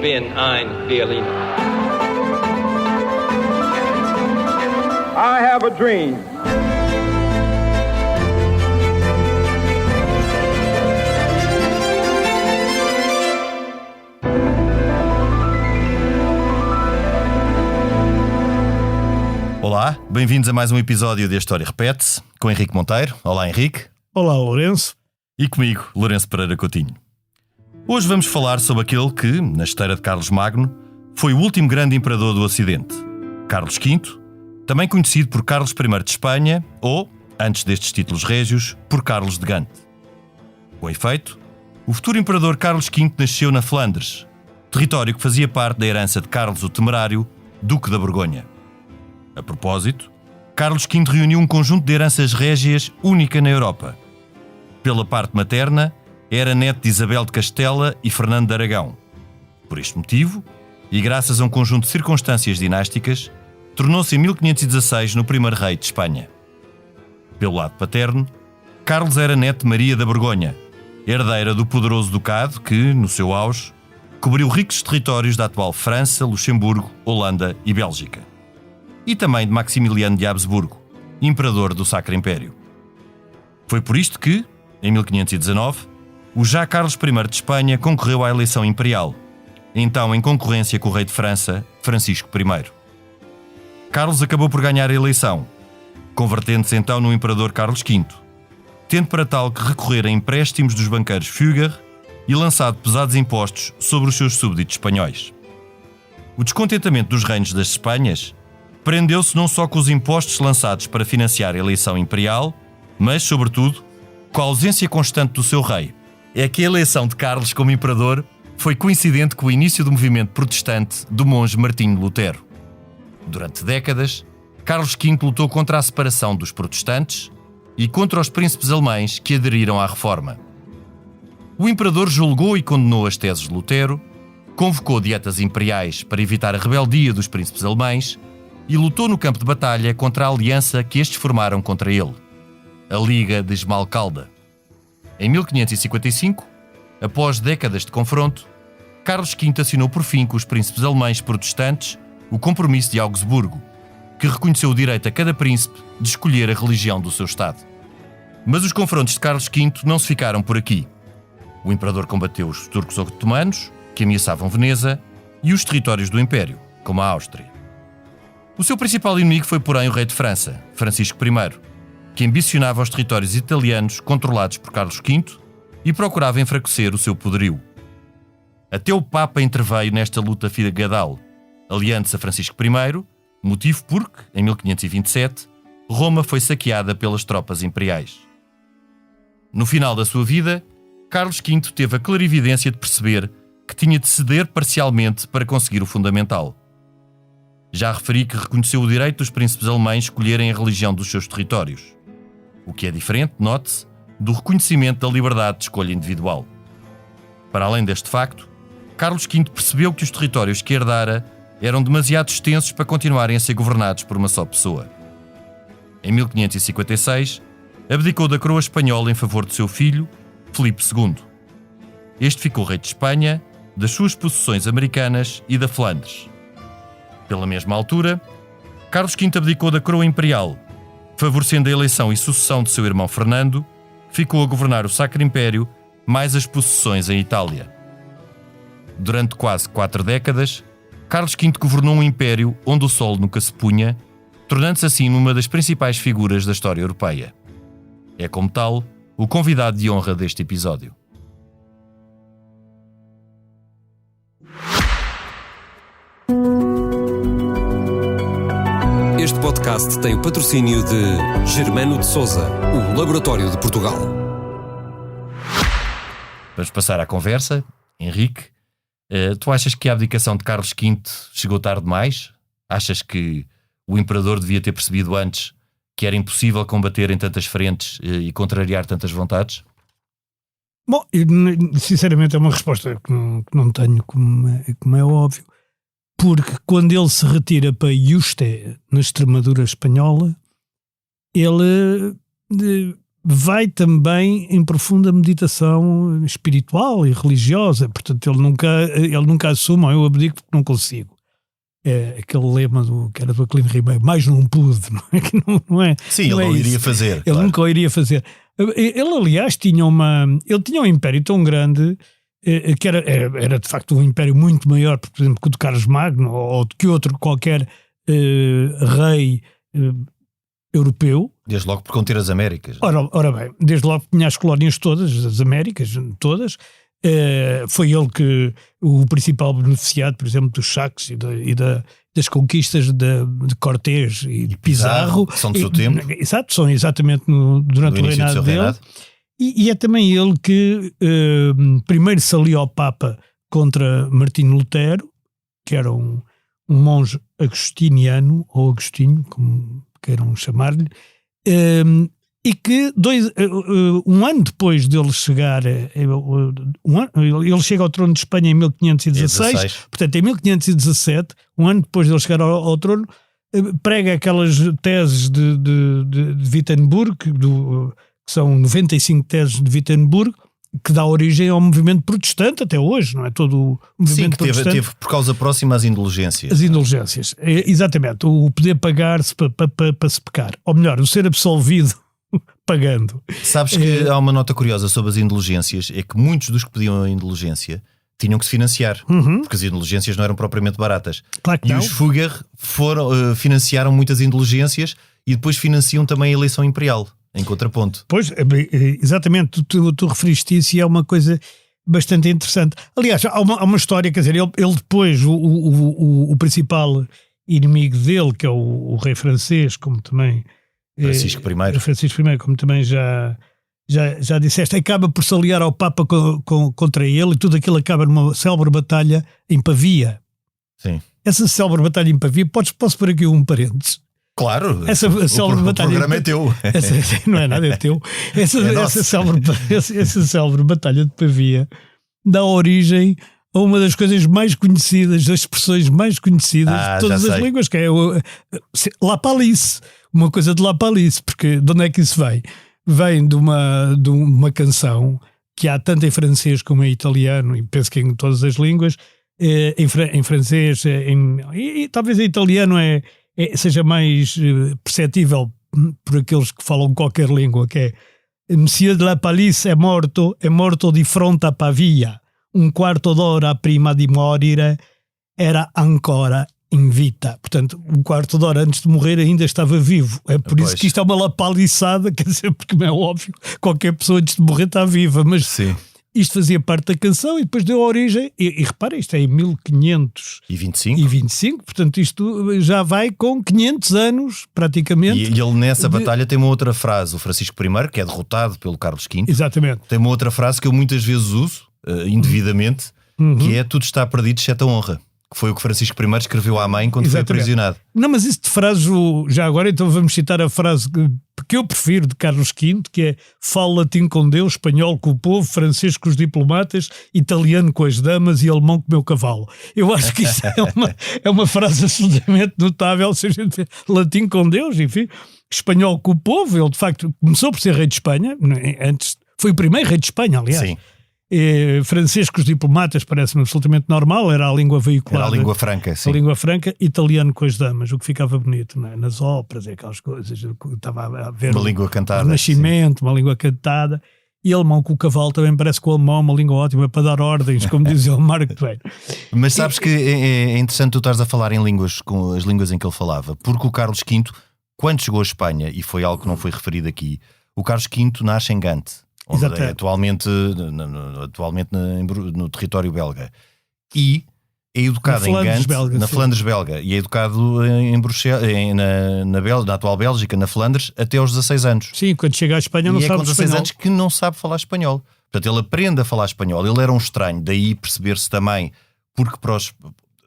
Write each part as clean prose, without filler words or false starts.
bin ein Berliner. I have a dream. Olá, bem-vindos a mais um episódio de A História Repete-se, com Henrique Monteiro. Olá, Henrique. Olá, Lourenço. E comigo, Lourenço Pereira Coutinho. Hoje vamos falar sobre aquele que, na esteira de Carlos Magno, foi o último grande imperador do Ocidente, Carlos V, também conhecido por Carlos I de Espanha ou, antes destes títulos régios, por Carlos de Gante. Com efeito, o futuro imperador Carlos V nasceu na Flandres, território que fazia parte da herança de Carlos o Temerário, Duque da Borgonha. A propósito, Carlos V reuniu um conjunto de heranças régias única na Europa. Pela parte materna, era neto de Isabel de Castela e Fernando de Aragão. Por este motivo, e graças a um conjunto de circunstâncias dinásticas, tornou-se em 1516 no primeiro rei de Espanha. Pelo lado paterno, Carlos era neto de Maria da Borgonha, herdeira do poderoso ducado que, no seu auge, cobriu ricos territórios da atual França, Luxemburgo, Holanda e Bélgica. E também de Maximiliano de Habsburgo, imperador do Sacro Império. Foi por isto que, em 1519, o já Carlos I de Espanha concorreu à eleição imperial, então em concorrência com o rei de França, Francisco I. Carlos acabou por ganhar a eleição, convertendo-se então no imperador Carlos V, tendo para tal que recorrer a empréstimos dos banqueiros Fugger e lançado pesados impostos sobre os seus súbditos espanhóis. O descontentamento dos reinos das Espanhas prendeu-se não só com os impostos lançados para financiar a eleição imperial, mas, sobretudo, com a ausência constante do seu rei. É que a eleição de Carlos como imperador foi coincidente com o início do movimento protestante do monge Martinho Lutero. Durante décadas, Carlos V lutou contra a separação dos protestantes e contra os príncipes alemães que aderiram à reforma. O imperador julgou e condenou as teses de Lutero, convocou dietas imperiais para evitar a rebeldia dos príncipes alemães e lutou no campo de batalha contra a aliança que estes formaram contra ele, a Liga de Esmalcalda. Em 1555, após décadas de confronto, Carlos V assinou por fim com os príncipes alemães protestantes o Compromisso de Augsburgo, que reconheceu o direito a cada príncipe de escolher a religião do seu Estado. Mas os confrontos de Carlos V não se ficaram por aqui. O imperador combateu os turcos otomanos, que ameaçavam Veneza, e os territórios do Império, como a Áustria. O seu principal inimigo foi, porém, o rei de França, Francisco I, que ambicionava os territórios italianos controlados por Carlos V e procurava enfraquecer o seu poderio. Até o Papa interveio nesta luta feudal, aliando-se a Francisco I, motivo porque, em 1527, Roma foi saqueada pelas tropas imperiais. No final da sua vida, Carlos V teve a clarividência de perceber que tinha de ceder parcialmente para conseguir o fundamental. Já referi que reconheceu o direito dos príncipes alemães escolherem a religião dos seus territórios, o que é diferente, note-se, do reconhecimento da liberdade de escolha individual. Para além deste facto, Carlos V percebeu que os territórios que herdara eram demasiado extensos para continuarem a ser governados por uma só pessoa. Em 1556, abdicou da coroa espanhola em favor de seu filho, Filipe II. Este ficou rei de Espanha, das suas possessões americanas e da Flandres. Pela mesma altura, Carlos V abdicou da coroa imperial, favorecendo a eleição e sucessão de seu irmão Fernando, ficou a governar o Sacro Império, mais as possessões em Itália. Durante quase 4 décadas, Carlos V governou um império onde o sol nunca se punha, tornando-se assim uma das principais figuras da história europeia. É, como tal, o convidado de honra deste episódio. Este podcast tem o patrocínio de Germano de Sousa, o Laboratório de Portugal. Vamos passar à conversa. Henrique, tu achas que a abdicação de Carlos V chegou tarde demais? Achas que o imperador devia ter percebido antes que era impossível combater em tantas frentes e contrariar tantas vontades? Bom, sinceramente é uma resposta que não tenho, como é óbvio, porque quando ele se retira para Yuste, na Extremadura espanhola, ele vai também em profunda meditação espiritual e religiosa. Portanto, ele nunca assume, eu abdico porque não consigo. É aquele lema que era do Aquilino Ribeiro, mais não pude, não é? Que não é. Sim, não ele é não isso. iria fazer. Ele claro. nunca o iria fazer. Ele, aliás, tinha um império tão grande que era de facto um império muito maior, por exemplo, que o de Carlos Magno ou que outro qualquer rei europeu. Desde logo por conter as Américas. Ora bem, desde logo tinha as colónias todas, as Américas todas. Foi ele que o principal beneficiado, por exemplo, dos saques e das conquistas de Cortés e de Pizarro, que são do seu tempo. Exato, são exatamente durante o reinado dele. E é também ele que primeiro se aliou ao Papa contra Martinho Lutero, que era um monge agostiniano, ou agostinho, como queiram chamar-lhe, e que um ano depois dele chegar, ele chega ao trono de Espanha em 1516, portanto em 1517, um ano depois dele chegar ao trono, prega aquelas teses de Wittenberg, que são 95 teses de Wittenberg, que dá origem ao movimento protestante até hoje, não é? Todo o movimento protestante. Teve por causa próxima às indulgências. As indulgências, exatamente. O poder pagar-se para se pecar. Ou melhor, o ser absolvido pagando. Sabes que há uma nota curiosa sobre as indulgências, é que muitos dos que pediam a indulgência tinham que se financiar, porque as indulgências não eram propriamente baratas. Claro que e não. Os Fugger financiaram muitas indulgências e depois financiam também a eleição imperial, em contraponto. Pois, exatamente, tu referiste isso e é uma coisa bastante interessante. Aliás, há uma história, quer dizer, ele depois, o principal inimigo dele, que é o rei francês, como também... Francisco I, como também já disseste, acaba por se aliar ao Papa contra ele, e tudo aquilo acaba numa célebre batalha em Pavia. Sim. Essa célebre batalha em Pavia, posso pôr aqui um parênteses? Claro, essa célebre batalha, o programa é teu. Não é nada, é teu. Essa célebre batalha de Pavia dá origem a uma das coisas mais conhecidas, das expressões mais conhecidas de todas as línguas, que é La Palice. Uma coisa de La Palice, porque de onde é que isso vem? Vem de uma canção que há tanto em francês como em italiano, e penso que em todas as línguas, em francês, e talvez em italiano seja mais perceptível por aqueles que falam qualquer língua, que é Monsieur de La Palice é morto di fronte a Pavia, un quarto d'ora prima di morire era ancora in vita. Portanto, um quarto de hora antes de morrer ainda estava vivo. É por isso que isto é uma lapaliçada, quer dizer, porque não é óbvio, qualquer pessoa antes de morrer está viva, mas sim. Isto fazia parte da canção e depois deu origem, e repara, isto é em 1525, portanto isto já vai com 500 anos praticamente. E ele nessa batalha tem uma outra frase, o Francisco I, que é derrotado pelo Carlos V. Exatamente. Tem uma outra frase que eu muitas vezes uso, indevidamente, que é tudo está perdido, exceto a honra. Que foi o que Francisco I escreveu à mãe quando foi aprisionado. Não, mas isso de frase, já agora então vamos citar a frase que eu prefiro de Carlos V, que é: fala latim com Deus, espanhol com o povo, francês com os diplomatas, italiano com as damas e alemão com o meu cavalo. Eu acho que isso é uma frase absolutamente notável, se a gente vê latim com Deus, enfim, espanhol com o povo. Ele de facto começou por ser rei de Espanha, antes foi o primeiro rei de Espanha, aliás. Sim. Francês com os diplomatas parece-me absolutamente normal, era a língua veiculada, era a língua franca, sim. A língua franca, italiano com as damas, o que ficava bonito, não é? Nas óperas e aquelas coisas, estava a ver uma língua cantada, o nascimento, sim. Uma língua cantada, e alemão com o cavalo também parece que o alemão é uma língua ótima para dar ordens, como dizia o Marco Twain. Mas sabes que é interessante tu estares a falar em línguas, com as línguas em que ele falava, porque o Carlos V, quando chegou à Espanha, e foi algo que não foi referido aqui, o Carlos V nasce em Gante, onde é atualmente no território belga, e é educado em Gante, na Flandres belga, e é educado em Bruxelas, na atual Bélgica, na Flandres, até aos 16 anos. Sim, quando chega à Espanha não sabe espanhol. E é com 16 anos que não sabe falar espanhol. Portanto, ele aprende a falar espanhol. Ele era um estranho, daí perceber-se também, porque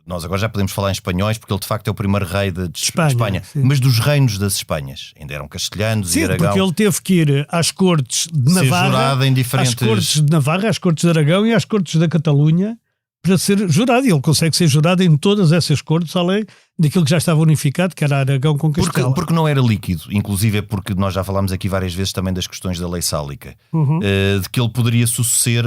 nós agora já podemos falar em espanhóis, porque ele de facto é o primeiro rei de Espanha, mas dos reinos das Espanhas. Ainda eram castelhanos e Aragão. Sim, porque ele teve que ir às cortes de Navarra, em diferentes... às cortes de Navarra, às cortes de Aragão e às cortes da Catalunha para ser jurado, e ele consegue ser jurado em todas essas cortes, além daquilo que já estava unificado, que era Aragão com Castela. Porque não era líquido, inclusive é porque nós já falámos aqui várias vezes também das questões da lei sálica, de que ele poderia suceder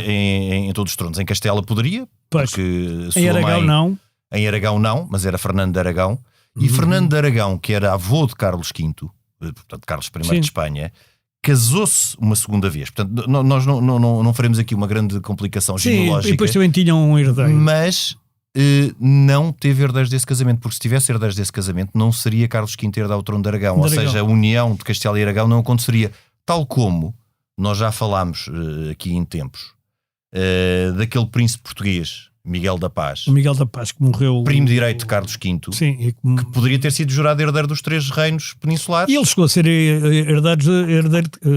em todos os tronos. Em Castela poderia, pois, porque em Aragão não. Em Aragão não, mas era Fernando de Aragão. E Fernando de Aragão, que era avô de Carlos V, portanto Carlos I de Espanha, casou-se uma segunda vez. Portanto, nós não faremos aqui uma grande complicação genealógica. E depois também tinham um herdeiro. Mas não teve herdeiros desse casamento, porque se tivesse herdeiros desse casamento não seria Carlos V herdar ao trono de Aragão. Ou seja, a união de Castela e Aragão não aconteceria. Tal como nós já falámos aqui em tempos daquele príncipe português, Miguel da Paz. O Miguel da Paz, que morreu... Primo direito de Carlos V. Sim, que poderia ter sido jurado herdeiro dos 3 reinos peninsulares. E ele chegou a ser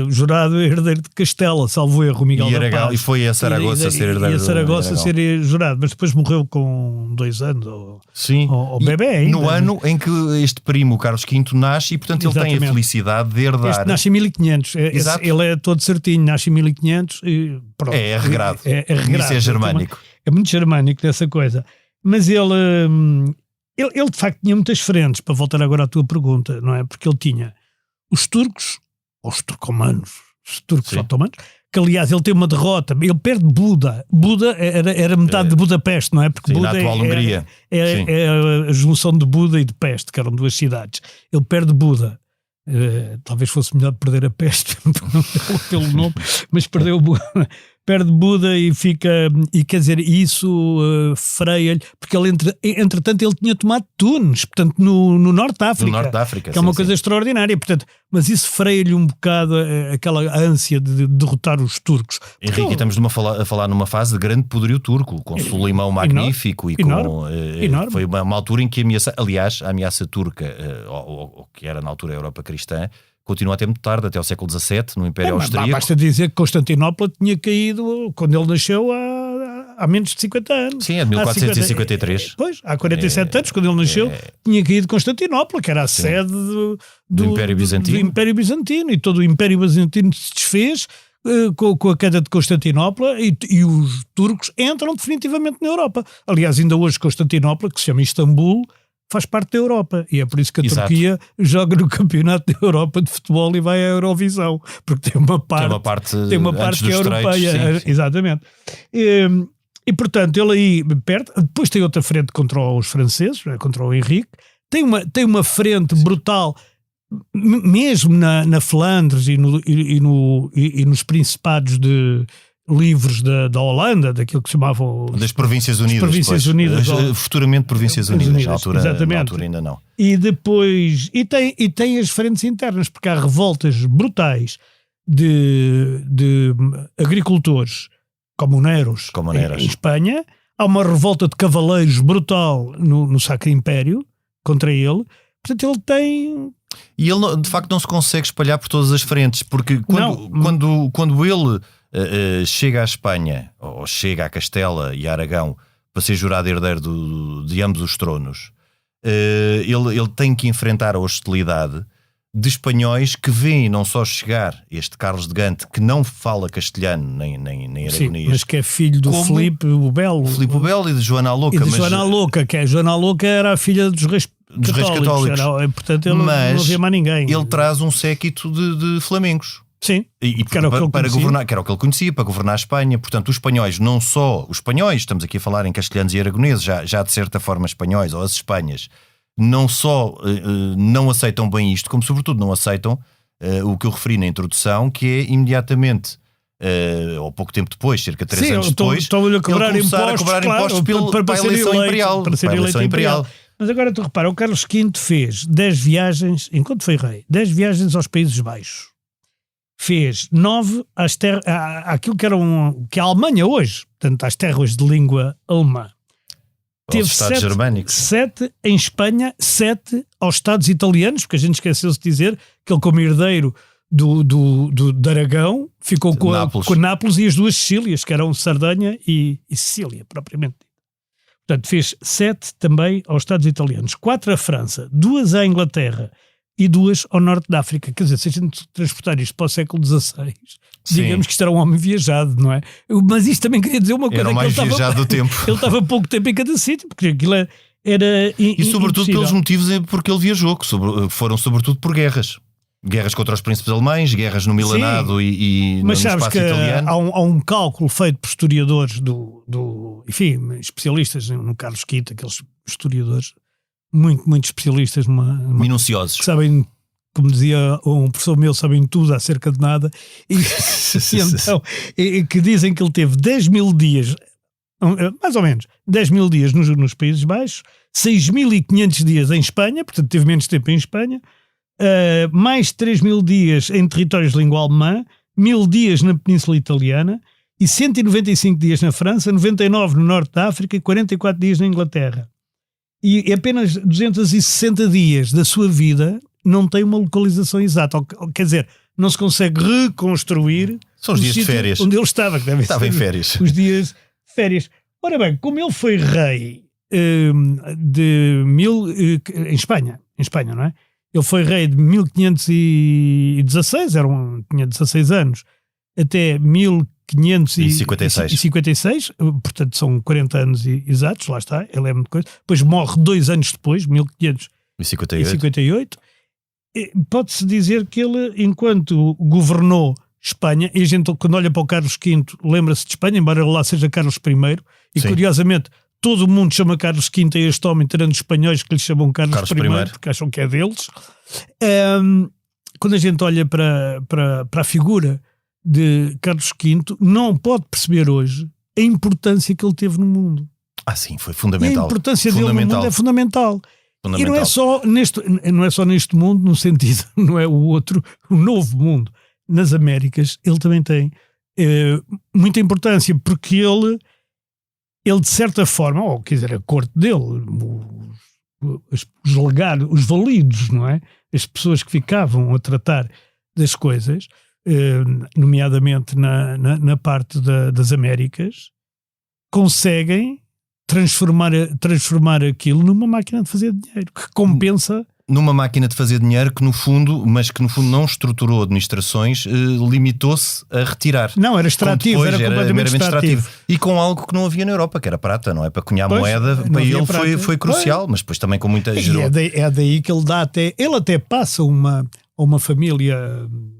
jurado herdeiro de Castela, salvo erro, Miguel da Paz. E foi a Saragossa a ser herdeiro. E a Saragossa a ser jurado, mas depois morreu com 2 anos. Ou bebê ainda. No ano em que este primo, Carlos V, nasce, e portanto ele tem a felicidade de herdar. Este nasce em 1500. Ele é todo certinho, nasce em 1500 e pronto. É regrado. É regrado. Isso é germânico. É muito germânico dessa coisa. Mas ele de facto tinha muitas frentes, para voltar agora à tua pergunta, não é? Porque ele tinha os turcos, ou os turcomanos, os turcos otomanos, que aliás ele tem uma derrota, ele perde Buda. Buda era metade de Budapeste, não é? Porque Buda na atual Hungria. É a junção de Buda e de Peste, que eram 2 cidades. Ele perde Buda. Talvez fosse melhor perder a Peste pelo nome, mas perdeu Buda. Perde Buda e fica, e quer dizer, isso freia-lhe, porque ele entretanto ele tinha tomado Tunis, portanto no Norte de África, no Norte de África, que é uma coisa extraordinária, portanto, mas isso freia-lhe um bocado aquela ânsia de derrotar os turcos. Henrique, estamos a falar numa fase de grande poderio turco, com Suleimão Magnífico, enorme. Foi uma altura em que a ameaça turca, ou que era na altura a Europa cristã, continua até muito tarde, até ao século XVII, no Império Austríaco. Basta dizer que Constantinopla tinha caído, quando ele nasceu, há menos de 50 anos. Sim, é de 1453. Pois, há 47 anos, quando ele nasceu, tinha caído Constantinopla, que era a sede do Império Bizantino. Do Império Bizantino. E todo o Império Bizantino se desfez com a queda de Constantinopla e os turcos entram definitivamente na Europa. Aliás, ainda hoje Constantinopla, que se chama Istambul, faz parte da Europa, e é por isso que a Turquia joga no Campeonato da Europa de Futebol e vai à Eurovisão, porque tem uma parte que é europeia. Sim. Exatamente. E portanto ele aí perde, depois tem outra frente contra os franceses, contra o Henrique, tem uma frente brutal mesmo na Flandres e nos principados livres da Holanda, daquilo que se chamavam das Províncias Unidas, futuramente Províncias Unidas, na altura ainda não. E depois tem as frentes internas, porque há revoltas brutais de agricultores comuneros em Espanha, há uma revolta de cavaleiros brutal no Sacro Império contra ele, portanto ele tem... E ele de facto não se consegue espalhar por todas as frentes, porque quando ele chega à Espanha, ou chega a Castela e a Aragão para ser jurado herdeiro de ambos os tronos, ele tem que enfrentar a hostilidade de espanhóis que veem não só chegar este Carlos de Gante, que não fala castelhano nem aragonês, sim, mas que é filho do Filipe o Belo. Filipe o Belo e de Joana a Louca. Joana a Louca, que Joana a Louca era a filha dos Reis Católicos. Portanto ele não havia mais ninguém. Ele traz um séquito de flamengos. Sim, para governar, que era o que ele conhecia, para governar a Espanha. Portanto, os espanhóis, não só os espanhóis, estamos aqui a falar em castelhanos e aragoneses, já de certa forma espanhóis, ou as Espanhas, não só não aceitam bem isto, como sobretudo não aceitam o que eu referi na introdução, que é imediatamente, ou pouco tempo depois, cerca de 3 anos depois, estão-lhe a cobrar impostos para a eleição imperial. Mas agora tu repara, o Carlos V fez 10 viagens, enquanto foi rei, 10 viagens aos Países Baixos. Fez 9 àquilo que é a Alemanha hoje, portanto às terras de língua alemã. Teve 7 em Espanha, 7 aos Estados italianos, porque a gente esqueceu-se de dizer que ele, como herdeiro de Aragão, ficou com Nápoles e as 2 Sicílias, que eram Sardanha e Sicília, propriamente. Portanto, fez 7 também aos Estados italianos, 4 à França, 2 à Inglaterra e 2 ao norte da África. Quer dizer, se a gente transportar isto para o século XVI, digamos que isto era um homem viajado, não é? Mas isto também queria dizer uma coisa. Era o mais viajado do tempo. Ele estava pouco tempo em cada sítio, porque aquilo era e sobretudo impossível. pelos motivos porque ele viajou, que foram sobretudo por guerras. Guerras contra os príncipes alemães, guerras no Milanado e no espaço italiano. Há um cálculo feito por historiadores enfim, especialistas no Carlos V, aqueles historiadores muito especialistas, minuciosos, que sabem, como dizia um professor meu, sabem tudo acerca de nada, e então, que dizem que ele teve 10 mil dias, mais ou menos 10 mil dias nos Países Baixos, 6.500 dias em Espanha, portanto teve menos tempo em Espanha, mais 3 mil dias em territórios de língua alemã, 1.000 dias na Península Italiana e 195 dias na França, 99 no norte da África e 44 dias na Inglaterra. E apenas 260 dias da sua vida não tem uma localização exata. Quer dizer, não se consegue reconstruir. São os dias de férias. Onde ele estava. Que deve estava ser em férias. Os dias de férias. Ora bem, como ele foi rei em Espanha, não é? Ele foi rei de 1516, tinha 16 anos, até 1556, portanto são 40 anos exatos, lá está, ele é muita coisa. Depois morre 2 anos depois, 1558. Pode-se dizer que ele, enquanto governou Espanha, e a gente quando olha para o Carlos V lembra-se de Espanha, embora ele lá seja Carlos I, e curiosamente todo o mundo chama Carlos V a este homem, tirando os espanhóis que lhe chamam Carlos I, porque acham que é deles. Quando a gente olha para a figura de Carlos V, não pode perceber hoje a importância que ele teve no mundo. Sim, foi fundamental. E a importância dele no mundo é fundamental. E não é só neste mundo, no sentido, não é o novo mundo. Nas Américas, ele também tem muita importância, porque ele de certa forma, ou quer dizer, a corte dele, os legados, os validos, não é? As pessoas que ficavam a tratar das coisas, nomeadamente na parte das Américas, conseguem transformar aquilo numa máquina de fazer dinheiro, que compensa. Numa máquina de fazer dinheiro que no fundo não estruturou administrações, limitou-se a retirar. Não, era extrativo, era completamente extrativo. E com algo que não havia na Europa, que era prata, não é? Para cunhar moeda, para ele foi crucial, mas depois também com muita... É daí que ele dá ele até passa uma família,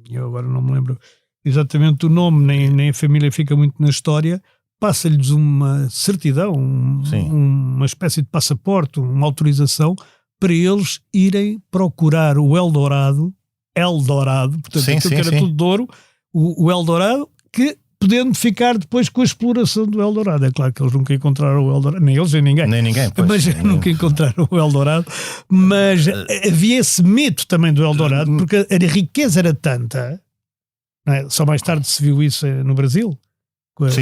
eu agora não me lembro exatamente o nome, nem a família fica muito na história, passa-lhes uma certidão, uma espécie de passaporte, uma autorização, para eles irem procurar o Eldorado, portanto aquilo que era tudo de ouro, o Eldorado, que podendo ficar depois com a exploração do Eldorado. É claro que eles nunca encontraram o Eldorado, nem eles nem ninguém, pois, mas nunca encontraram o Eldorado, mas havia esse mito também do Eldorado, porque a riqueza era tanta, não é? Só mais tarde se viu isso no Brasil. Quando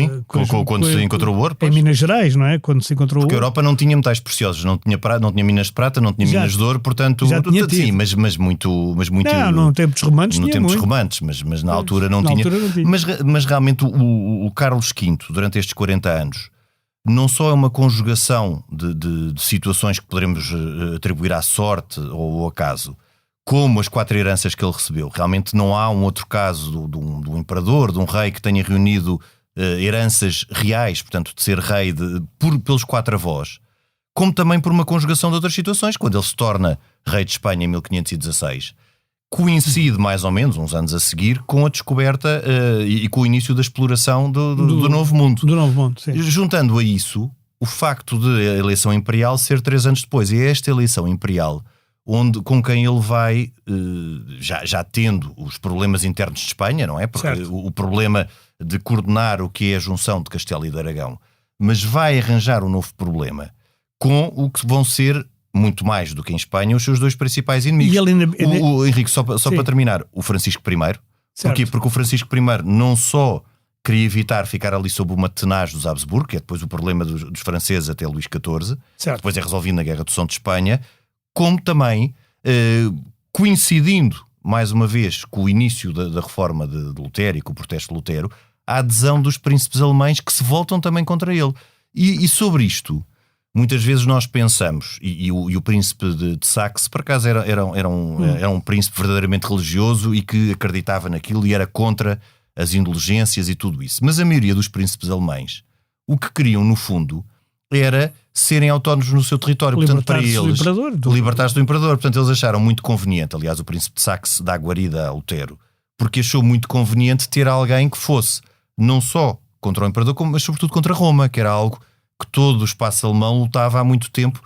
se encontrou o ouro. Em Minas Gerais, não é? Quando se encontrou porque o ouro. a Europa não tinha metais preciosos, não tinha minas de prata, não tinha minas de ouro, portanto, sim, mas muito. Não, tempos romanos no tempos romanos, mas na altura não tinha. Mas realmente o Carlos V, durante estes 40 anos, não só é uma conjugação de situações que poderemos atribuir à sorte ou ao acaso, como as 4 heranças que ele recebeu. Realmente não há um outro caso de um imperador, de um rei que tenha reunido heranças reais, portanto, de ser rei pelos 4 avós, como também por uma conjugação de outras situações. Quando ele se torna rei de Espanha em 1516, coincide mais ou menos, uns anos a seguir, com a descoberta e com o início da exploração do Novo Mundo. Do Novo Mundo, sim. Juntando a isso o facto de a eleição imperial ser 3 anos depois. E é esta eleição imperial com quem ele vai, já tendo os problemas internos de Espanha, não é? Porque o problema de coordenar o que é a junção de Castelo e de Aragão, mas vai arranjar um novo problema com o que vão ser, muito mais do que em Espanha, os seus 2 principais inimigos. O Henrique, só para terminar, o Francisco I. Porquê? Porque o Francisco I não só queria evitar ficar ali sob uma tenaz dos Habsburgo, que é depois o problema dos franceses até Luís XIV, depois é resolvido na Guerra do Som de Espanha, como também, coincidindo mais uma vez com o início da reforma de Lutero e com o protesto de Lutero, a adesão dos príncipes alemães que se voltam também contra ele. E sobre isto, muitas vezes nós pensamos, e o príncipe de Saxe, por acaso, era um príncipe verdadeiramente religioso e que acreditava naquilo e era contra as indulgências e tudo isso. Mas a maioria dos príncipes alemães, o que queriam, no fundo, era serem autónomos no seu território. Portanto, para eles, libertar-se do imperador. Portanto, eles acharam muito conveniente, aliás, o príncipe de Saxe dá guarida a Lutero, porque achou muito conveniente ter alguém que fosse não só contra o imperador, mas sobretudo contra Roma, que era algo que todo o espaço alemão lutava há muito tempo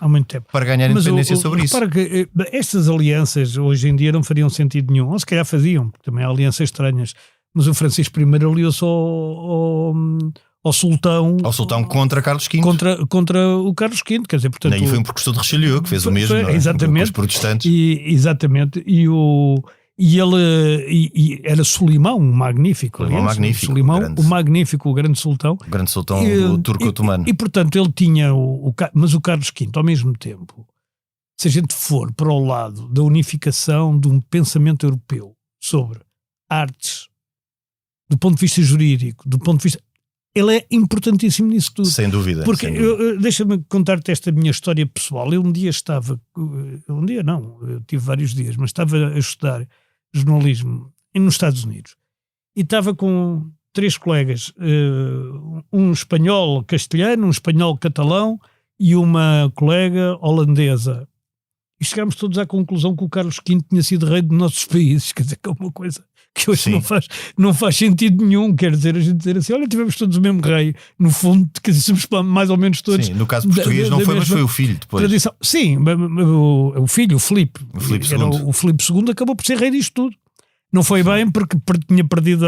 para ganhar independência sobre isso. Repara que estas alianças hoje em dia não fariam sentido nenhum, ou se calhar faziam, porque também há alianças estranhas, mas o Francisco I aliou-se ao sultão... Ao sultão contra Carlos V. Contra o Carlos V, quer dizer, portanto... E foi um precursor de Richelieu que fez o mesmo, não é? Exatamente. Com os protestantes. Exatamente. E ele era Solimão, um magnífico. O grande sultão. O grande sultão do turco otomano. E portanto ele tinha mas o Carlos V, ao mesmo tempo, se a gente for para o lado da unificação de um pensamento europeu sobre artes, do ponto de vista jurídico, do ponto de vista... Ele é importantíssimo nisso tudo. Sem dúvida. Porque deixa-me contar-te esta minha história pessoal. Eu um dia estava... Um dia não, eu tive vários dias, mas estava a estudar jornalismo nos Estados Unidos. E estava com 3 colegas, um espanhol castelhano, um espanhol catalão e uma colega holandesa. E chegámos todos à conclusão que o Carlos V tinha sido rei de nossos países. Quer dizer, que é uma coisa que hoje não faz sentido nenhum. Quer dizer, a gente dizer assim, olha, tivemos todos o mesmo rei. No fundo, quer dizer, somos mais ou menos todos... Sim, no caso português não foi, mas foi o filho depois. Tradição. Sim, o filho, o Filipe. O Filipe II acabou por ser rei disto tudo. Não foi bem porque tinha perdido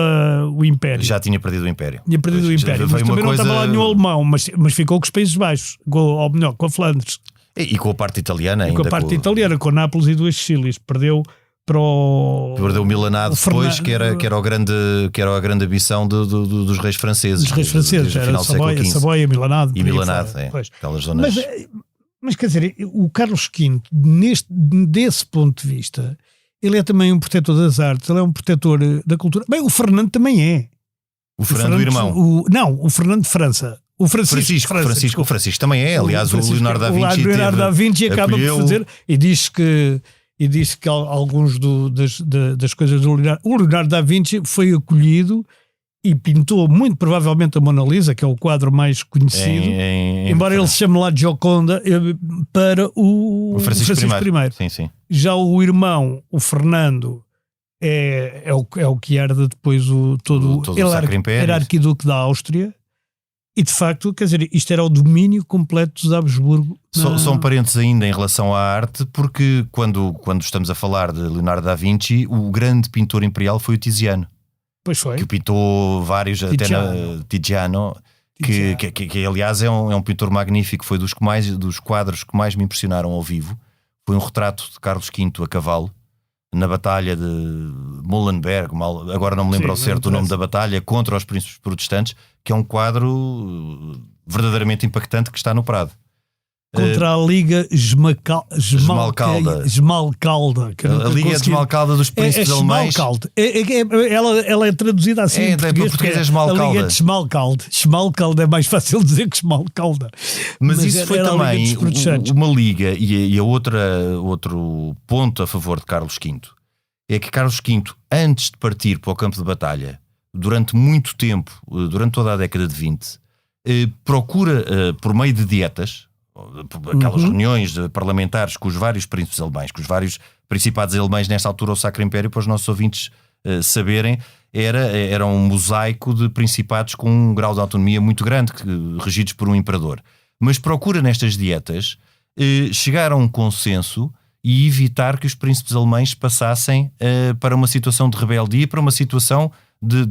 o Império. Já tinha perdido o Império. Tinha perdido o Império. Mas também não estava lá nenhum alemão, mas ficou com os Países Baixos. Ou melhor, com a Flandres. E com a parte italiana ainda. Com a parte italiana, com Nápoles e 2 Sicílias. Perdeu o Milanado depois, que era a grande ambição dos reis franceses. Dos reis franceses, era Saboia, Milanado. E Milanado, aquelas zonas. Mas quer dizer, o Carlos V, desse ponto de vista, ele é também um protetor das artes, ele é um protetor da cultura. Bem, o Fernando também é. O Fernando, o irmão? O Fernando de França. O Francisco também é. Aliás, o Leonardo da Vinci acaba por fazer e diz que alguns das coisas do Leonardo... O Leonardo da Vinci foi acolhido e pintou muito provavelmente a Mona Lisa, que é o quadro mais conhecido, embora ele se chame lá de Gioconda, para o Francisco I. Sim. Já o irmão, o Fernando, é o que herda depois todo o Sacro Império. Era arquiduque da Áustria. E de facto, quer dizer, isto era o domínio completo dos Habsburgo. São parentes ainda em relação à arte, porque quando estamos a falar de Leonardo da Vinci, o grande pintor imperial foi o Tiziano. Pois foi. Que pintou vários, Tiziano, que aliás é um pintor magnífico, foi dos quadros que mais me impressionaram ao vivo. Foi um retrato de Carlos V a cavalo, na batalha de Molenberg, agora não me lembro ao certo o nome da batalha, contra os príncipes protestantes, que é um quadro verdadeiramente impactante que está no Prado. Contra a Liga Esmalcalda. A Liga Esmalcalda dos príncipes alemães. Ela é traduzida assim em português é Esmalcalda. A Liga de Esmalcalda. Esmalcalda é mais fácil dizer que Esmalcalda. Mas isso foi também uma liga, e outro ponto a favor de Carlos V é que Carlos V, antes de partir para o campo de batalha, durante muito tempo, durante toda a década de 20, procura, por meio de dietas, aquelas reuniões parlamentares com os vários príncipes alemães, com os vários principados alemães, nesta altura o Sacro Império, para os nossos ouvintes saberem, era um mosaico de principados com um grau de autonomia muito grande, regidos por um imperador. Mas procura nestas dietas chegar a um consenso e evitar que os príncipes alemães passassem para uma situação de rebeldia, para uma situação de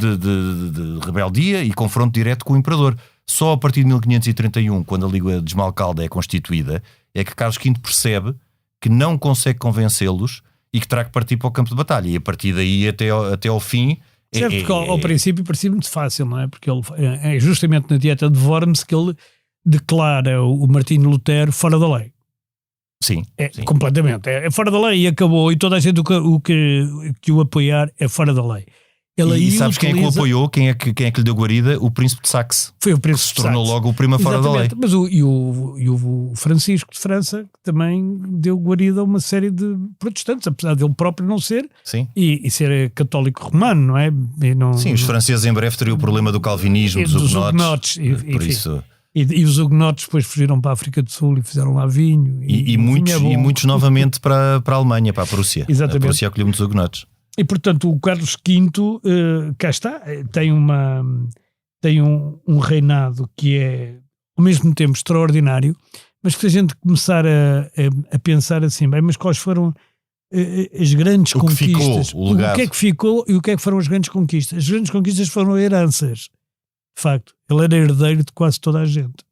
rebeldia e confronto direto com o imperador. Só a partir de 1531, quando a Liga de Esmalcalda é constituída, é que Carlos V percebe que não consegue convencê-los e que terá que partir para o campo de batalha. E a partir daí até ao fim... Certo, que ao princípio parecia muito fácil, não é? Porque ele, é justamente na dieta de Worms que ele declara o Martinho Lutero fora da lei. Sim. Completamente. É fora da lei e acabou. E toda a gente que o apoiar é fora da lei. E sabes quem é que o apoiou? Quem é que lhe deu guarida? O príncipe de Saxe. Foi o príncipe que se tornou logo o prima fora da lei. Mas o Francisco de França também deu guarida a uma série de protestantes, apesar dele próprio não ser. Sim. E ser católico romano, não é? Sim, os franceses em breve teriam o problema do calvinismo, dos hugonotes. Por isso... E os hugonotes depois fugiram para a África do Sul e fizeram lá vinho. E muitos novamente para a Alemanha, para a Prússia. Exatamente. A Prússia acolheu muitos hugonotes. E portanto o Carlos V, cá está, tem um reinado que é ao mesmo tempo extraordinário, mas que se a gente começar a pensar assim, bem, mas quais foram as grandes conquistas? O legado. O que é que ficou e o que é que foram as grandes conquistas? As grandes conquistas foram heranças. De facto, ele era herdeiro de quase toda a gente.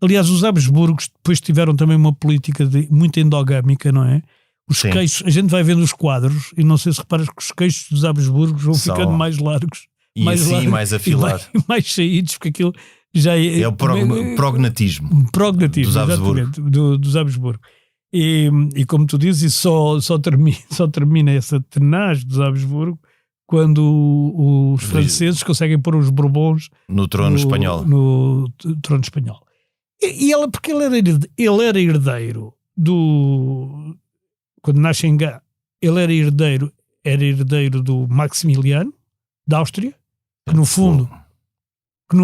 Aliás, os Habsburgos depois tiveram também uma política muito endogâmica, não é? Os queixos, a gente vai vendo os quadros e não sei se reparas que os queixos dos Habsburgos vão ficando mais largos. Mais afilados. Mais saídos, porque aquilo já é... É o prognatismo. Prognatismo, dos Habsburgos. Dos Habsburgos. E como tu dizes, só termina essa tenaz dos Habsburgos quando os franceses conseguem pôr os Bourbons no trono espanhol. No trono espanhol. Porque ele era herdeiro do... Quando nasce em Gá, ele era herdeiro do Maximiliano, da Áustria, que no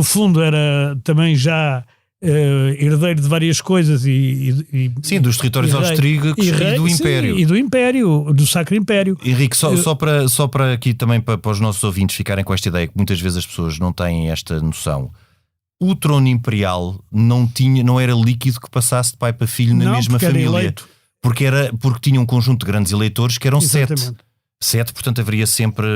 fundo era também já herdeiro de várias coisas sim, dos territórios austríacos e do Império. Sim, e do Império, do Sacro Império. Henrique, só para aqui também para os nossos ouvintes ficarem com esta ideia, que muitas vezes as pessoas não têm esta noção. O trono imperial não era líquido que passasse de pai para filho na mesma família. Porque tinha um conjunto de grandes eleitores que eram 7. 7, portanto haveria sempre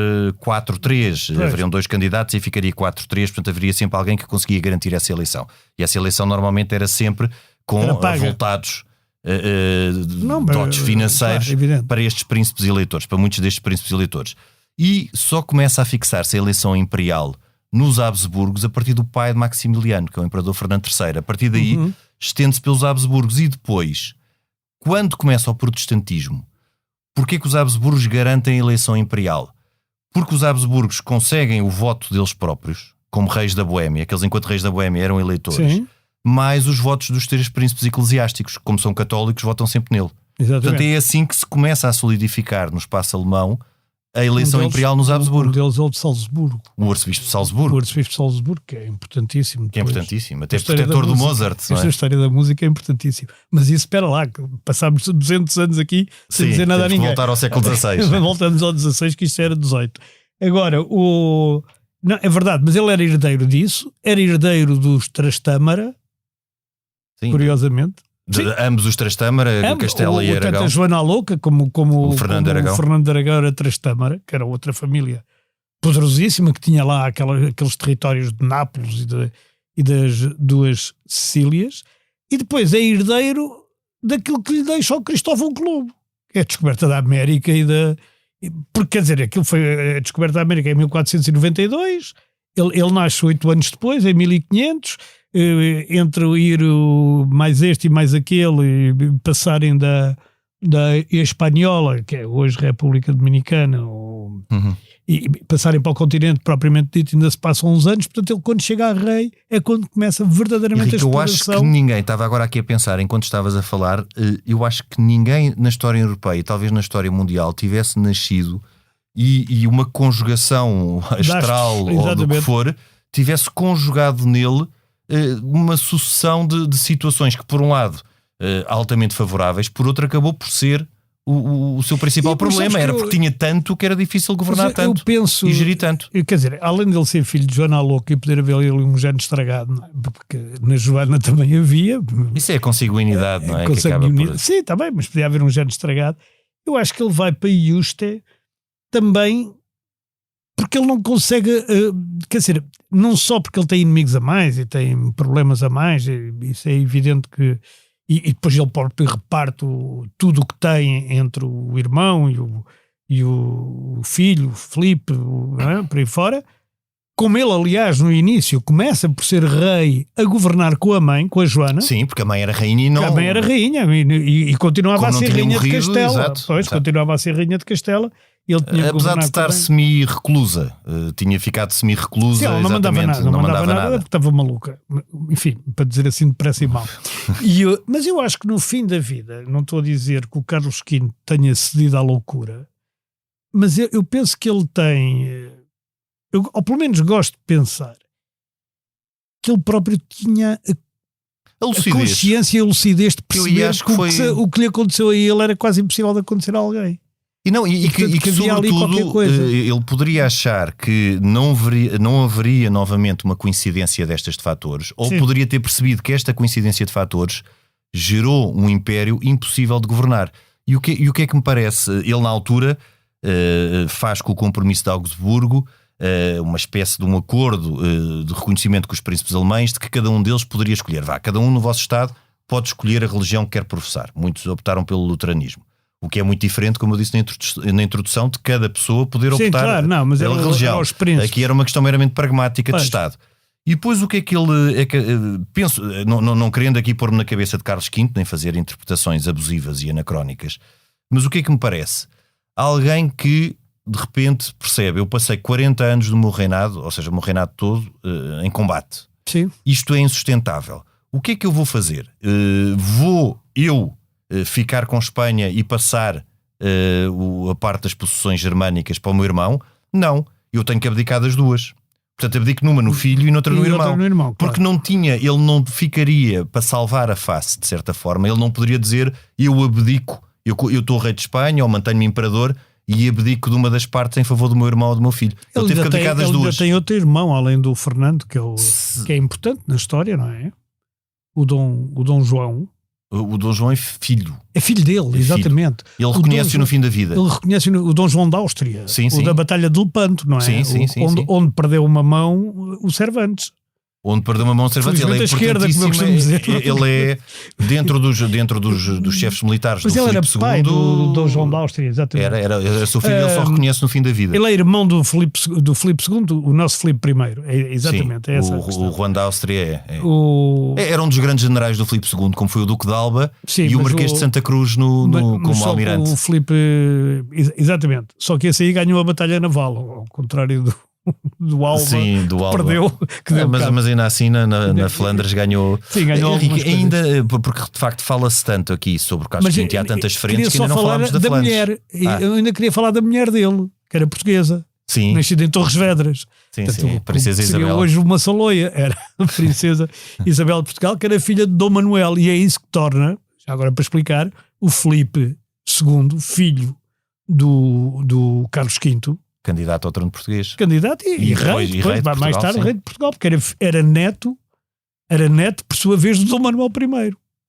4-3, haveriam 2 candidatos e ficaria 4-3, portanto haveria sempre alguém que conseguia garantir essa eleição. E essa eleição normalmente era sempre com avultados dotes financeiros para estes príncipes eleitores, para muitos destes príncipes eleitores. E só começa a fixar-se a eleição imperial nos Habsburgos a partir do pai de Maximiliano, que é o imperador Fernando III. A partir daí estende-se pelos Habsburgos e depois, quando começa o protestantismo, porquê que os Habsburgos garantem a eleição imperial? Porque os Habsburgos conseguem o voto deles próprios, como reis da Boémia, que eles enquanto reis da Boémia eram eleitores, mais os votos dos 3 príncipes eclesiásticos, que como são católicos votam sempre nele. Exatamente. Portanto é assim que se começa a solidificar no espaço alemão a eleição imperial nos Habsburgos. Um deles é o de Salzburgo. O arcebispo de Salzburgo. O arcebispo de Salzburgo, que é importantíssimo. Que é importantíssimo. Até protetor do Mozart. Esta história da música é importantíssima. Mas isso, espera lá, que passámos 200 anos aqui sem dizer nada a ninguém. Voltar ao século XVI. Voltamos ao XVI, que isto era 18. Agora, não, é verdade, mas ele era herdeiro disso, era herdeiro dos Trastâmara, curiosamente. Ambos os Trastâmara, Castela e Aragão. Tanto a Joana a Louca como o Fernando de Aragão. O Fernando de Aragão era Trastâmara, que era outra família poderosíssima, que tinha lá aqueles territórios de Nápoles e das 2 Sicílias, e depois é herdeiro daquilo que lhe deixa o Cristóvão Colombo, que é a descoberta da América porque quer dizer, aquilo foi a descoberta da América em 1492, ele nasce 8 anos depois, em 1500, entre ir mais este e mais aquele e passarem da Espanhola, que é hoje República Dominicana, e passarem para o continente propriamente dito, ainda se passam uns anos. Portanto, ele quando chega a rei é quando começa verdadeiramente a exploração. Eu acho que ninguém, estava agora aqui a pensar enquanto estavas a falar, eu acho que ninguém na história europeia, talvez na história mundial, tivesse nascido e uma conjugação astral ou do que for, tivesse conjugado nele uma sucessão de situações que por um lado altamente favoráveis, por outro acabou por ser o seu principal problema, era porque tinha tanto que era difícil governar tanto e gerir tanto. Quer dizer, além dele ser filho de Joana a Louca e poder haver ali um género estragado, não é? Porque na Joana também havia. Isso é a consanguinidade, não é? Sim, está bem, mas podia haver um género estragado. Eu acho que ele vai para Yuste também porque ele não consegue, quer dizer, não só porque ele tem inimigos a mais e tem problemas a mais, isso é evidente que. E depois ele próprio reparte tudo o que tem entre o irmão e o filho, o Filipe, por aí fora. Como ele, aliás, no início começa por ser rei a governar com a mãe, com a Joana. Sim, porque a mãe era rainha e não... A mãe era rainha e continuava a ser rainha de Castela. Exato. Continuava a ser rainha de Castela Ele tinha apesar de estar semi-reclusa, tinha ficado semi-reclusa. Sim, ela não mandava nada, não mandava nada porque estava maluca. Enfim, para dizer assim depressa e mal. Mas eu acho que no fim da vida, não estou a dizer que o Carlos V tenha cedido à loucura, mas eu penso que ele tem, ou pelo menos gosto de pensar, que ele próprio tinha a consciência e a lucidez de perceber que o que lhe aconteceu a ele era quase impossível de acontecer a alguém. E que sobretudo, ele poderia achar que não haveria novamente uma coincidência destas de fatores, ou Sim. poderia ter percebido que esta coincidência de fatores gerou um império impossível de governar. E o que é que me parece? Ele, na altura, faz com o compromisso de Augsburgo uma espécie de um acordo de reconhecimento com os príncipes alemães de que cada um deles poderia escolher. Cada um no vosso Estado pode escolher a religião que quer professar. Muitos optaram pelo luteranismo. O que é muito diferente, como eu disse na introdução, de cada pessoa poder optar pela religião. Aqui era uma questão meramente pragmática de Estado. E depois o que é que ele... penso, não querendo aqui pôr-me na cabeça de Carlos V, nem fazer interpretações abusivas e anacrónicas, mas o que é que me parece? Alguém que, de repente, percebe, eu passei 40 anos do meu reinado, ou seja, o meu reinado todo, em combate. Sim. Isto é insustentável. O que é que eu vou fazer? Vou eu ficar com Espanha e passar a parte das possessões germânicas para o meu irmão? Não, eu tenho que abdicar das duas. Portanto, abdico numa no filho e noutra no irmão. Porque ele não ficaria para salvar a face, de certa forma. Ele não poderia dizer, eu abdico, eu estou rei de Espanha ou mantenho-me imperador e abdico de uma das partes em favor do meu irmão ou do meu filho. Ele teve que abdicar das duas. Ele ainda tem outro irmão, além do Fernando, que é importante na história, não é? O Dom João. O Dom João é filho. É filho dele, exatamente. Ele reconhece-o no fim da vida. Ele reconhece o Dom João da Áustria. Sim. O da Batalha de Lepanto, não é? Onde perdeu uma mão o Cervantes. Onde perdeu uma mão Cervantes. Ele é importantíssimo. Ele é dentro dos chefes militares do Filipe II. Mas ele era pai do Dom João da Áustria, exatamente. Era seu filho, ele só reconhece no fim da vida. Ele é irmão do Filipe II, o nosso Filipe I. Exatamente. Sim, o Juan da Áustria era um dos grandes generais do Filipe II, como foi o Duque de Alba. Sim, e o Marquês de Santa Cruz como almirante. O Filipe, exatamente. Só que esse aí ganhou a batalha naval, ao contrário do Alba. Sim, do Alba. Perdeu. Mas ainda assim na Flandres ganhou. Sim, ganhou ainda, porque de facto fala-se tanto aqui sobre o Carlos V e há tantas frentes que ainda não falámos da Flandres. Mulher. Eu ainda queria falar da mulher dele, que era portuguesa. Sim. Nascida em Torres Vedras. Sim, sim. Princesa Isabel. Seria hoje uma saloia. Era a Princesa Isabel de Portugal, que era filha de Dom Manuel. E é isso que torna, já agora para explicar, o Filipe II, filho do Carlos V, candidato ao trono português. Candidato e rei, depois, mais tarde, rei de Portugal, porque era neto, por sua vez, do Dom Manuel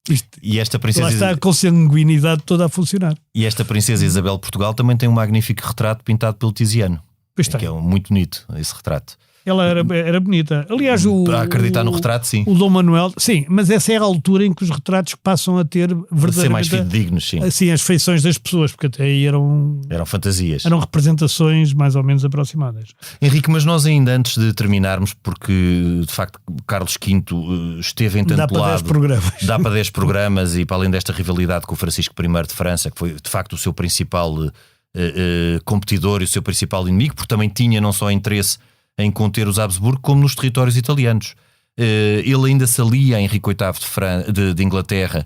I. E esta princesa... Lá está a consanguinidade toda a funcionar. E esta princesa Isabel de Portugal também tem um magnífico retrato pintado pelo Tiziano. Que é muito bonito, esse retrato. Ela era bonita. Aliás, para acreditar no retrato, sim. O Dom Manuel, sim, mas essa é a altura em que os retratos passam a ter verdadeiramente... ser mais fidedignos, sim. Sim, as feições das pessoas, porque até aí eram fantasias. Eram representações mais ou menos aproximadas. Henrique, mas nós ainda antes de terminarmos, porque de facto Carlos V esteve entempolado... Dá para 10 programas e para além desta rivalidade com o Francisco I de França, que foi de facto o seu principal competidor e o seu principal inimigo, porque também tinha não só interesse em conter os Habsburgo, como nos territórios italianos. Ele ainda se alia a Henrique VIII de Inglaterra,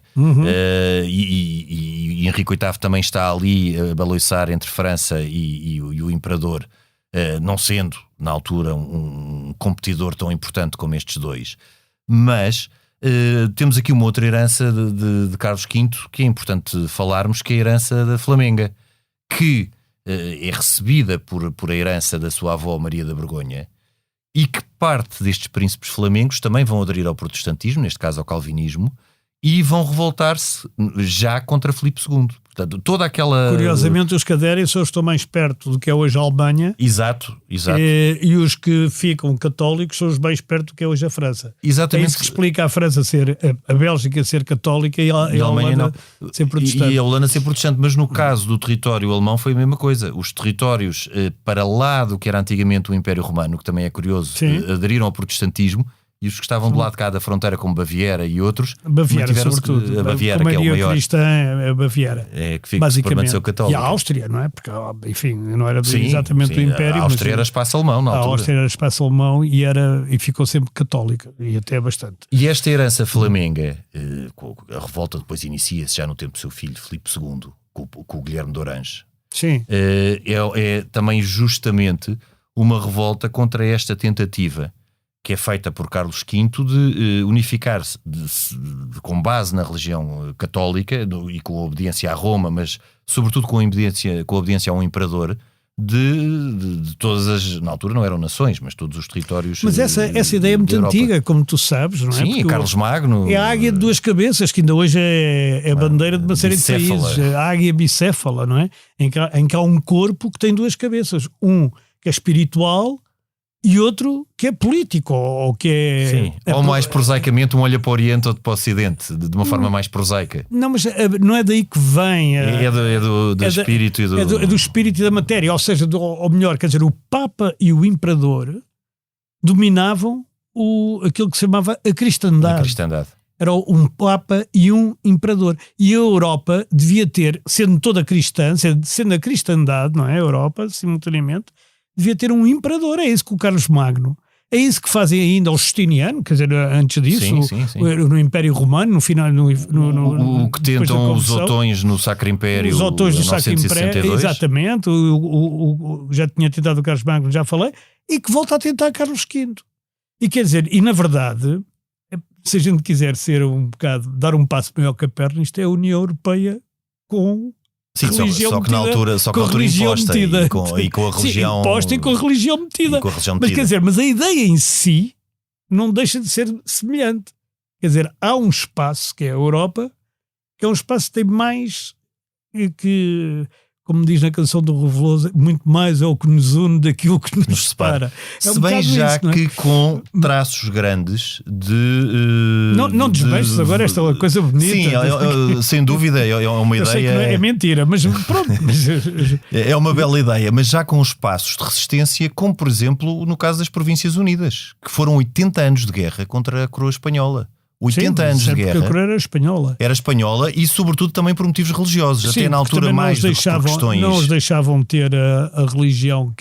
e Henrique VIII também está ali a baloiçar entre França e o Imperador, não sendo, na altura, um competidor tão importante como estes dois. Mas temos aqui uma outra herança de Carlos V, que é importante falarmos, que é a herança da Flamenga, que é recebida por a herança da sua avó Maria da Borgonha, e que parte destes príncipes flamengos também vão aderir ao protestantismo, neste caso ao calvinismo, e vão revoltar-se já contra Filipe II. Portanto, toda aquela... Curiosamente, os que aderem só estão mais perto do que é hoje a Alemanha. Exato. E os que ficam católicos são os mais perto do que é hoje a França. Exatamente. É isso que explica a França ser... A Bélgica ser católica e a Holanda ser protestante. E a Holanda ser protestante. Mas no caso do território alemão foi a mesma coisa. Os territórios para lá do que era antigamente o Império Romano, que também é curioso, aderiram ao protestantismo, e os que estavam do lado de cá da fronteira, como Baviera e outros, Baviera, sobretudo. A Baviera, como que é o maior. cristã é a Baviera. Que basicamente. permaneceu católica. E a Áustria, não é? Porque, enfim, não era exatamente do Império. A Áustria era espaço alemão na altura. A Áustria era espaço alemão e ficou sempre católica, e até bastante. E esta herança flamenga, a revolta depois inicia-se já no tempo do seu filho Filipe II, com o Guilherme de Orange. Sim. É também justamente uma revolta contra esta tentativa que é feita por Carlos V de unificar-se com base na religião católica e com a obediência a Roma, mas sobretudo com a obediência a um imperador de todas as... Na altura não eram nações, mas todos os territórios. Mas essa ideia é muito antiga, como tu sabes, não é? Sim, Carlos Magno. É a águia de duas cabeças, que ainda hoje é a bandeira de uma série de países. A águia bicéfala, não é? Em que há um corpo que tem duas cabeças. Um que é espiritual e outro que é político, ou que é... Sim, ou mais prosaicamente um olha para o Oriente ou para o Ocidente, de uma forma mais prosaica. Não, mas não é daí que vem... do espírito e do... É do espírito e da matéria, ou seja, ou melhor, quer dizer, o Papa e o Imperador dominavam aquilo que se chamava a cristandade. Era um Papa e um Imperador. E a Europa devia ter, sendo toda cristã, sendo a cristandade, não é? A Europa, simultaneamente, devia ter um imperador. É isso que o Carlos Magno, é isso que fazem ainda o Justiniano, quer dizer, antes disso, sim. No Império Romano, no final, o que tentam os otões no Sacro Império, os otões do Sacro 1962. Império, exatamente, já tinha tentado o Carlos Magno, já falei, e que volta a tentar Carlos V. E quer dizer, e na verdade, se a gente quiser ser um bocado, dar um passo maior que a perna, isto é a União Europeia com... Sim, só que na altura imposta e com a religião... Sim, imposta e com a religião metida. Mas quer dizer, mas a ideia em si não deixa de ser semelhante. Quer dizer, há um espaço, que é a Europa, que é um espaço que tem mais, que, como diz na canção do Reveloso, muito mais é o que nos une daquilo que nos separa. Se bem já que com traços grandes de... Não desmestres agora esta coisa bonita. Sim, sem dúvida, é uma ideia... Eu sei que não é mentira, mas pronto. É uma bela ideia, mas já com espaços de resistência, como por exemplo no caso das Províncias Unidas, que foram 80 anos de guerra contra a coroa espanhola. 80 anos de guerra. A coroa era espanhola. Era espanhola e sobretudo também por motivos religiosos. Sim, até na altura mais do que por questões... Não os deixavam ter a religião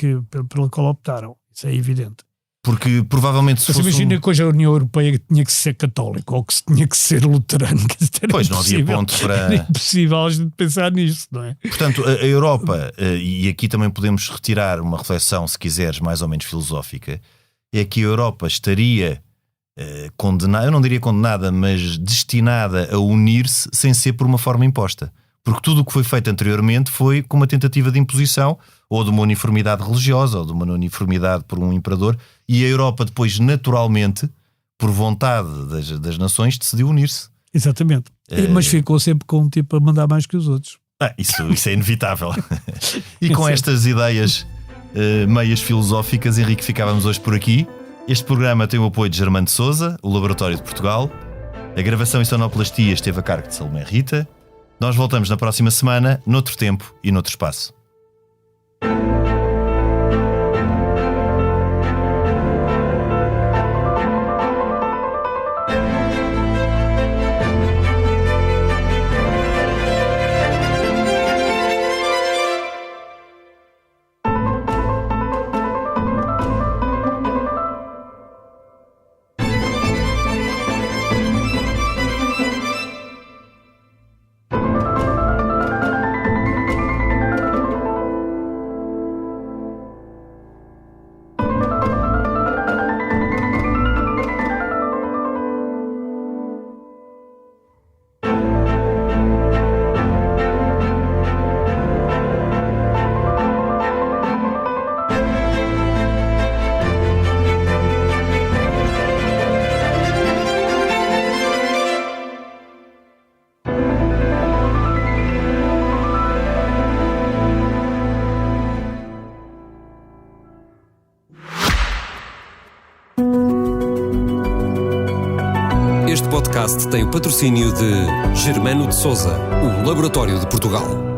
pela qual optaram. Isso é evidente. Porque provavelmente se fosse... imagina que hoje a União Europeia tinha que ser católica ou que tinha que ser luterano. Pois não havia ponto para... Era impossível a gente pensar nisso, não é? Portanto, a Europa, e aqui também podemos retirar uma reflexão, se quiseres, mais ou menos filosófica, é que a Europa estaria... condenada, eu não diria condenada, mas destinada a unir-se sem ser por uma forma imposta. Porque tudo o que foi feito anteriormente foi com uma tentativa de imposição ou de uma uniformidade religiosa ou de uma uniformidade por um imperador, e a Europa depois naturalmente, por vontade das nações, decidiu unir-se. Exatamente. Mas ficou sempre com um tipo a mandar mais que os outros. Isso é inevitável. E com estas ideias meias filosóficas, Henrique, ficávamos hoje por aqui. Este programa tem o apoio de Germano de Sousa, o Laboratório de Portugal. A gravação e sonoplastia esteve a cargo de Salomé Rita. Nós voltamos na próxima semana, noutro tempo e noutro espaço. Este podcast tem o patrocínio de Germano de Sousa, o Laboratório de Portugal.